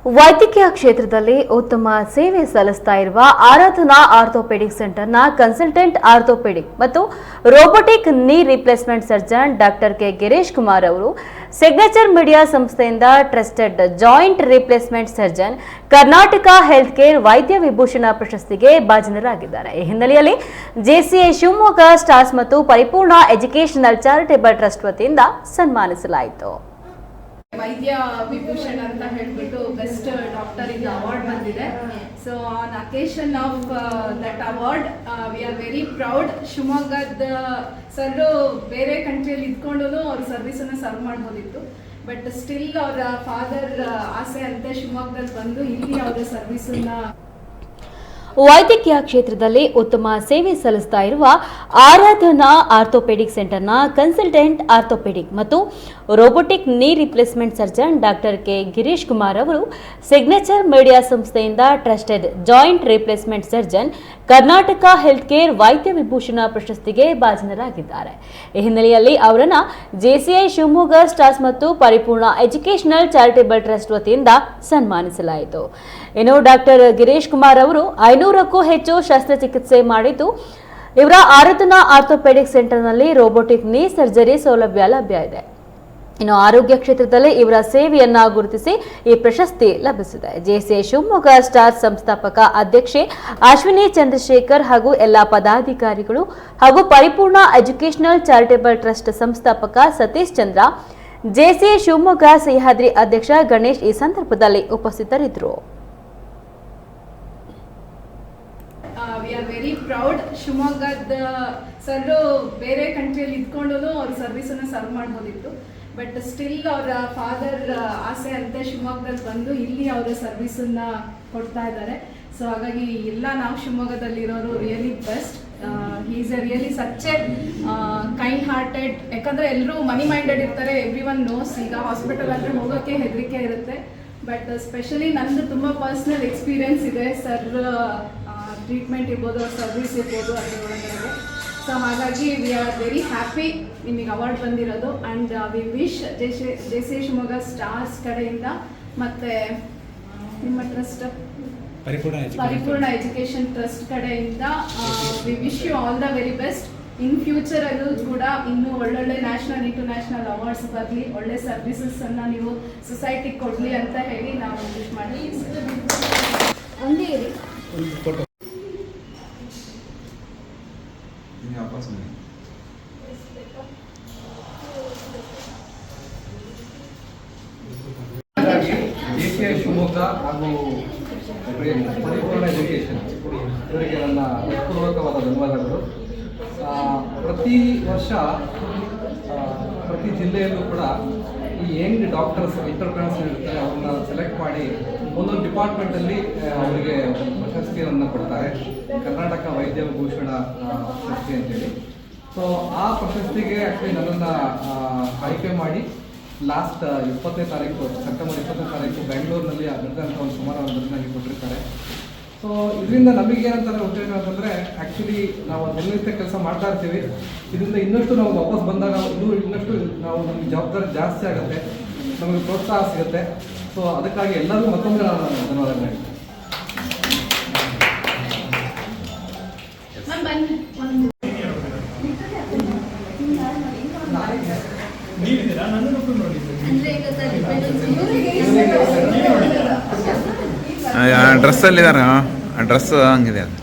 ವೈದ್ಯಕೀಯ ಕ್ಷೇತ್ರದಲ್ಲಿ ಉತ್ತಮ ಸೇವೆ ಸಲ್ಲಿಸ್ತಾ ಇರುವ ಆರಾಧನಾ ಆರ್ಥೋಪೆಡಿಕ್ ಸೆಂಟರ್ನ ಕನ್ಸಲ್ಟೆಂಟ್ ಆರ್ಥೋಪೆಡಿಕ್ ಮತ್ತು ರೋಬೋಟಿಕ್ ನೀ replacement surgeon doctor K Girish Kumar ಅವರು ಸಿಗ್ನೇಚರ್ ಮೀಡಿಯಾ ಸಂಸ್ಥೆಯಿಂದ trusted joint replacement surgeon Karnataka health care ವೈದ್ಯ ವಿಭೂಷಣ ಪ್ರಶಸ್ತಿಗೆ ಭಾಜನರಾಗಿದ್ದಾರೆ. ಈ ಹಿನ್ನೆಲೆಯಲ್ಲಿ ಜೆಸಿಐ ಶಿವಮೊಗ್ಗ ಸ್ಟಾರ್ಸ್ ಮತ್ತು ಪರಿಪೂರ್ಣ ಎಜುಕೇಷನಲ್ ಚಾರಿಟೇಬಲ್ ಟ್ರಸ್ಟ್ ವತಿಯಿಂದ ಸನ್ಮಾನಿಸಲಾಯಿತು. ವೈದ್ಯ ವಿಭೂಷಣ್ ಅಂತ ಹೇಳ್ಬಿಟ್ಟು ಬೆಸ್ಟ್ ಡಾಕ್ಟರ್ ಇಂದ ಅವಾರ್ಡ್ ಬಂದಿದೆ. So on occasion of that award V are very proud. ಶಿವಮೊಗ್ಗದ ಸರ್ ಬೇರೆ ಕಂಟ್ರಿಯಲ್ಲಿ ಇದ್ಕೊಂಡು ಅವ್ರ ಸರ್ವಿಸನ್ನು ಸರ್ವ್ ಮಾಡ್ಬೋದಿತ್ತು, ಬಟ್ ಸ್ಟಿಲ್ ಅವರ ಫಾದರ್ ಆಸೆ ಅಂತೆ ಶಿವಮೊಗ್ಗದಲ್ಲಿ ಬಂದು ಇಲ್ಲಿ ಅವರ ಸರ್ವಿಸನ್ನ ವೈದ್ಯಕೀಯ ಕ್ಷೇತ್ರದಲ್ಲಿ ಉತ್ತಮ ಸೇವೆ ಸಲ್ಲಿಸ್ತಾ ಇರುವ ಆರಾಧನಾ ಆರ್ಥೋಪೆಡಿಕ್ ಸೆಂಟರ್ನ ಕನ್ಸಲ್ಟೆಂಟ್ ಆರ್ಥೋಪೆಡಿಕ್ ಮತ್ತು ರೋಬೋಟಿಕ್ ನೀ replacement surgeon doctor K Girish Kumar ಅವರು ಸಿಗ್ನೇಚರ್ ಮೀಡಿಯಾ ಸಂಸ್ಥೆಯಿಂದ trusted joint replacement surgeon Karnataka health care ವೈದ್ಯ ವಿಭೂಷಣ ಪ್ರಶಸ್ತಿಗೆ ಭಾಜನರಾಗಿದ್ದಾರೆ. ಈ ಹಿನ್ನೆಲೆಯಲ್ಲಿ ಅವರನ್ನ ಜೆಸಿಐ ಶಿವಮೊಗ್ಗ ಸ್ಟಾರ್ಸ್ ಮತ್ತು ಪರಿಪೂರ್ಣ ಎಜುಕೇಷನಲ್ ಚಾರಿಟೇಬಲ್ ಟ್ರಸ್ಟ್ ವತಿಯಿಂದ ಸನ್ಮಾನಿಸಲಾಯಿತು. ಇನ್ನು ಡಾಕ್ಟರ್ ಗಿರೀಶ್ ಕುಮಾರ್ ಅವರು 500ಕ್ಕೂ ಹೆಚ್ಚು ಶಸ್ತ್ರಚಿಕಿತ್ಸೆ ಮಾಡಿದ್ದು, ಇವರ ಆರಾಧನಾ ಆರ್ಥೋಪೆಡಿಕ್ ಸೆಂಟರ್ನಲ್ಲಿ ರೋಬೋಟಿಕ್ ನೀ ಸರ್ಜರಿ ಸೌಲಭ್ಯ ಲಭ್ಯ ಇದೆ. ಇನ್ನು ಆರೋಗ್ಯ ಕ್ಷೇತ್ರದಲ್ಲಿ ಇವರ ಸೇವೆಯನ್ನ ಗುರುತಿಸಿ ಈ ಪ್ರಶಸ್ತಿ ಲಭಿಸಿದೆ. ಜೆಸಿಐ ಶಿವಮೊಗ್ಗ ಸ್ಟಾರ್ ಸಂಸ್ಥಾಪಕ ಅಧ್ಯಕ್ಷೆ ಅಶ್ವಿನಿ ಚಂದ್ರಶೇಖರ್ ಹಾಗೂ ಎಲ್ಲಾ ಪದಾಧಿಕಾರಿಗಳು ಹಾಗೂ ಪರಿಪೂರ್ಣ ಎಜುಕೇಷನಲ್ ಚಾರಿಟೇಬಲ್ ಟ್ರಸ್ಟ್ ಸಂಸ್ಥಾಪಕ ಸತೀಶ್ ಚಂದ್ರ, ಜೆಸಿಐ ಶಿವಮೊಗ್ಗ ಸಹ್ಯಾದ್ರಿ ಅಧ್ಯಕ್ಷ ಗಣೇಶ್ ಈ ಸಂದರ್ಭದಲ್ಲಿ ಉಪಸ್ಥಿತರಿದ್ದರು. V are very proud. ಶಿವಮೊಗ್ಗದ ಸರ್ ಬೇರೆ ಕಂಟ್ರಿಯಲ್ಲಿ ಇದ್ಕೊಂಡು ಅವ್ರ ಸರ್ವಿಸನ್ನು ಸರ್ವ್ ಮಾಡ್ಬೋದಿತ್ತು, ಬಟ್ ಸ್ಟಿಲ್ ಅವರ ಫಾದರ್ ಆಸೆ ಅಂತೆ ಶಿವಮೊಗ್ಗದಲ್ಲಿ ಬಂದು ಇಲ್ಲಿ ಅವರ ಸರ್ವಿಸನ್ನ ಕೊಡ್ತಾ ಇದ್ದಾರೆ. ಸೊ ಹಾಗಾಗಿ ಎಲ್ಲ ನಾವು ಶಿವಮೊಗ್ಗದಲ್ಲಿರೋರು really best. Is a really such a kind hearted. ಯಾಕಂದರೆ ಎಲ್ಲರೂ ಮನಿ ಮೈಂಡೆಡ್ ಇರ್ತಾರೆ, ಎವ್ರಿ ಒನ್ ನೋಸ್. ಈಗ ಹಾಸ್ಪಿಟಲ್ ಅಂದರೆ ಹೋಗೋಕ್ಕೆ ಹೆದರಿಕೆ ಇರುತ್ತೆ, ಬಟ್ ಸ್ಪೆಷಲಿ ನಂದು ತುಂಬ ಪರ್ಸ್ನಲ್ ಎಕ್ಸ್ಪೀರಿಯನ್ಸ್ ಇದೆ. ಸರ್ ಟ್ರೀಟ್ಮೆಂಟ್ ಇರ್ಬೋದು, ಸರ್ವಿಸ್ ಇರ್ಬೋದು ಅದರೊಳಗೆ. ಸೊ ಹಾಗಾಗಿ ವಿ ಆರ್ ವೆರಿ ಹ್ಯಾಪಿ ನಿಮಗೆ ಅವಾರ್ಡ್ ಬಂದಿರೋದು. And we wish JCI Shivamogga stars ಕಡೆಯಿಂದ ಮತ್ತು ನಿಮ್ಮ ಟ್ರಸ್ಟ್ ಪರಿಪೂರ್ಣ ಎಜುಕೇಷನ್ ಟ್ರಸ್ಟ್ ಕಡೆಯಿಂದ we wish you all the very best. ಇನ್ ಫ್ಯೂಚರಲ್ಲೂ ಕೂಡ ಇನ್ನೂ ಒಳ್ಳೊಳ್ಳೆ ನ್ಯಾಷನಲ್ ಇಂಟರ್ನ್ಯಾಷನಲ್ ಅವಾರ್ಡ್ಸ್ ಬರಲಿ, ಒಳ್ಳೆ ಸರ್ವಿಸಸ್ಸನ್ನು ನೀವು ಸೊಸೈಟಿಗೆ ಕೊಡಲಿ ಅಂತ ಹೇಳಿ ನಾವು ವಿಶ್ ಮಾಡಿ ಒಂದೇ ಇರಿ. ಜೆಸಿಐ ಶಿವಮೊಗ್ಗ ಹಾಗೂ ಪರಿಪೂರ್ಣ ಎಜುಕೇಷನ್ ಇವರಿಗೆ ನನ್ನ ಹೃತ್ಪೂರ್ವಕವಾದ ಧನ್ಯವಾದಗಳು. ಪ್ರತಿ ವರ್ಷ ಪ್ರತಿ ಜಿಲ್ಲೆಯಲ್ಲೂ ಕೂಡ ಈ ಯಂಗ್ ಡಾಕ್ಟರ್ಸ್ ಎಂಟರ್ಪ್ರೆನರ್ಸ್ ಇರ್ತಾರೆ, ಅವ್ರನ್ನ ಸೆಲೆಕ್ಟ್ ಮಾಡಿ ಒಂದೊಂದು ಡಿಪಾರ್ಟ್ಮೆಂಟಲ್ಲಿ ಅವರಿಗೆ ಪ್ರಶಸ್ತಿಯನ್ನು ಕೊಡ್ತಾರೆ. ಕರ್ನಾಟಕ ವೈದ್ಯ ವಿಭೂಷಣ ಪ್ರಶಸ್ತಿ ಅಂತೇಳಿ. ಸೊ ಆ ಪ್ರಶಸ್ತಿಗೆ ಆ್ಯಕ್ಚುಲಿ ನನ್ನನ್ನು ಆಯ್ಕೆ ಮಾಡಿ ಲಾಸ್ಟ್ 20ನೇ ತಾರೀಕು ಸೆಪ್ಟೆಂಬರ್ 20ನೇ ತಾರೀಕು ಬೆಂಗಳೂರಿನಲ್ಲಿ ನಡೆದಂಥ ಒಂದು ಸಮಾರಂಭದಲ್ಲಿ ನನಗೆ ಕೊಟ್ಟಿರ್ತಾರೆ. ಸೊ ಇದರಿಂದ ನಮಗೇನಂತಂದರೆ ಉದ್ದೇಶ ಅಂತಂದರೆ ಆ್ಯಕ್ಚುಲಿ ನಾವು ದಿನನಿತ್ಯ ಕೆಲಸ ಮಾಡ್ತಾ ಇರ್ತೀವಿ. ಇದರಿಂದ ಇನ್ನಷ್ಟು ನಾವು ವಾಪಸ್ ಬಂದಾಗ ಇನ್ನಷ್ಟು ನಾವು ನಮಗೆ ಜವಾಬ್ದಾರಿ ಜಾಸ್ತಿ ಆಗುತ್ತೆ, ನಮಗೆ ಪ್ರೋತ್ಸಾಹ ಸಿಗುತ್ತೆ. ಸೊ ಅದಕ್ಕಾಗಿ ಎಲ್ಲರಿಗೂ ಮತ್ತೊಮ್ಮೆ ನಾನು ಧನ್ಯವಾದಗಳು ಹೇಳ್ತೀನಿ. ಡ್ರೆಸ್ ಅಲ್ಲಿದ್ದಾರೆ, ಡ್ರೆಸ್ ಹಂಗಿದೆ ಅದು.